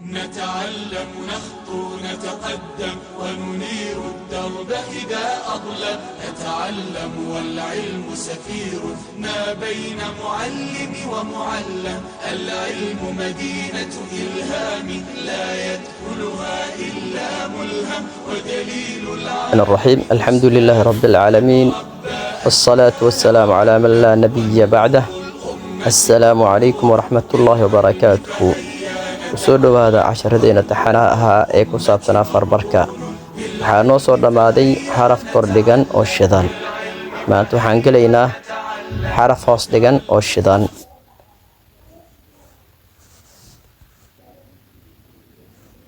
نتعلم نخطو نتقدم وننير الدرب إذا أظلم. نتعلم والعلم سفير ما بين معلم ومعلم. العلم مدينة إلهام لا يدخلها إلا ملهم. ودليل الرحيم الحمد لله رب العالمين والصلاة والسلام على من لا نبي بعده. السلام عليكم ورحمة الله وبركاته. وسoo dhawaada casharadeyna taxanaha ahaa ee ku saabsanaa farbarka. waxaa noo soo dhammaaday xaraf kordhigan oo shidan. maanta waxaan gelaynaa xaraf hoos dhigan oo shidan.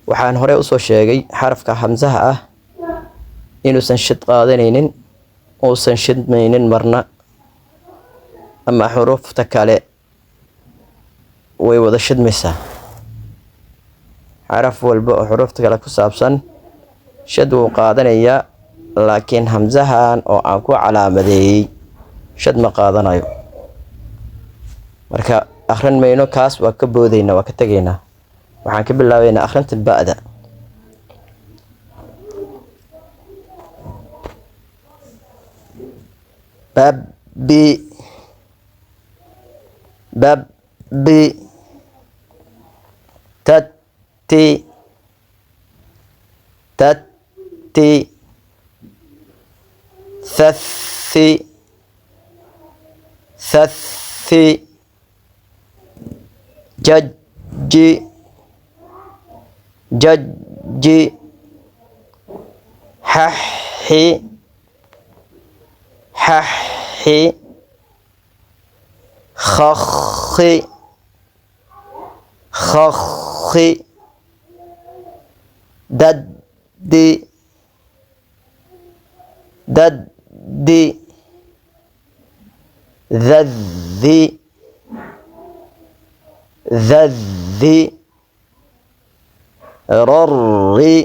waxaan hore usoo sheegay xarafka hamsaha ah inuusan shid qaadanaynin, uusan shidmaynin marna, ama xuruufta kale way wada shidmaysaa. xaraf walba oo xuruufta kale ku saabsan shad wuu qaadanayaa, laakiin hamsahan oo aan ku calaamadeeyey shad ma qaadanayo. marka akhrin mayno, kaas waa ka boodaynaa, waa ka tegaynaa. waxaan ka bilaabaynaa akhrinta ba'da. babbi babbi tatti tatti thaffi thaffi jajji jajji hahhi hahhi khakhi khakhi daddi daddi dhadhi dhadhi rarri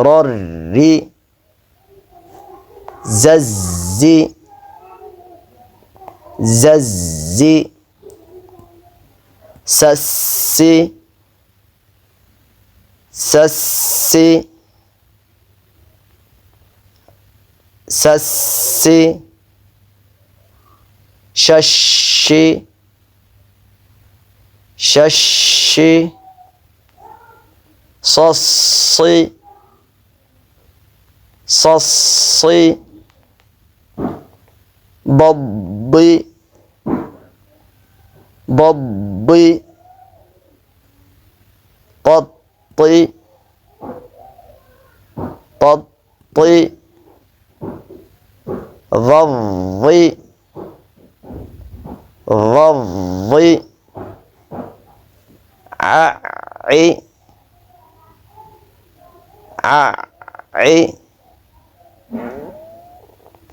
rarri zazzi zazzi sassi sassi sassi shashi shashi sassi sassi baddi baddi ططي ططي ضضي ضضي ععي ععي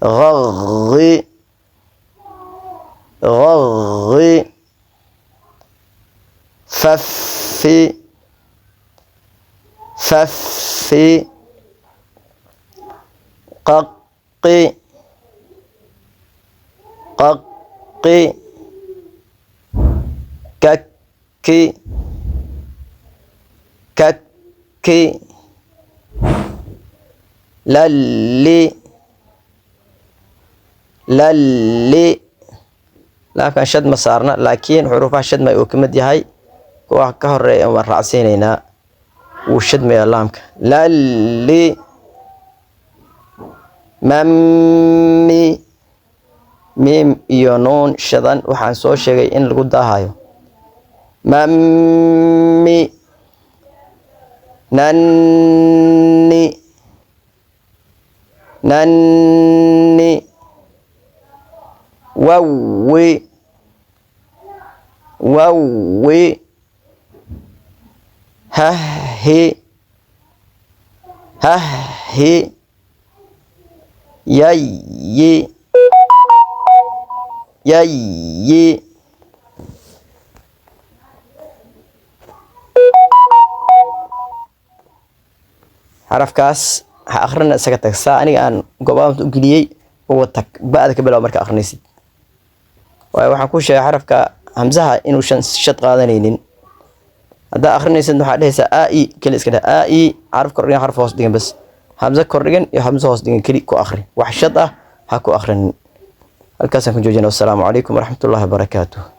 غغي غغي ففي ففي ققي ققي ككي ككي للي للي لكن شد ما صارنا، لكن حروفها شد ما يكمد هاي كوا كهر مرعسينينا وشد ما يلامك. للي ممي ميم يونون شدان وحان سو شيغي ان لغو داهايو. ممي نني نني ووي ووي ههي ههي يي يي xarafkaas ha akhrina isaga tag saa aniga aan go'aamada u geliyay oo tag ba'da ka bilow marka akhrinaysid. waayo waxaan ku sheegay xarafka hamzaha inuu shad qaadanaynin. هذا آخرنا يسند حاله آي كل إسكده آي عارف كوريان حرف هوس دين بس همزة كوريان يا همزة هوس دين كلي كو آخر وحشطة هاكو آخرين الكاسن كن جوجنا والسلام عليكم ورحمة الله وبركاته.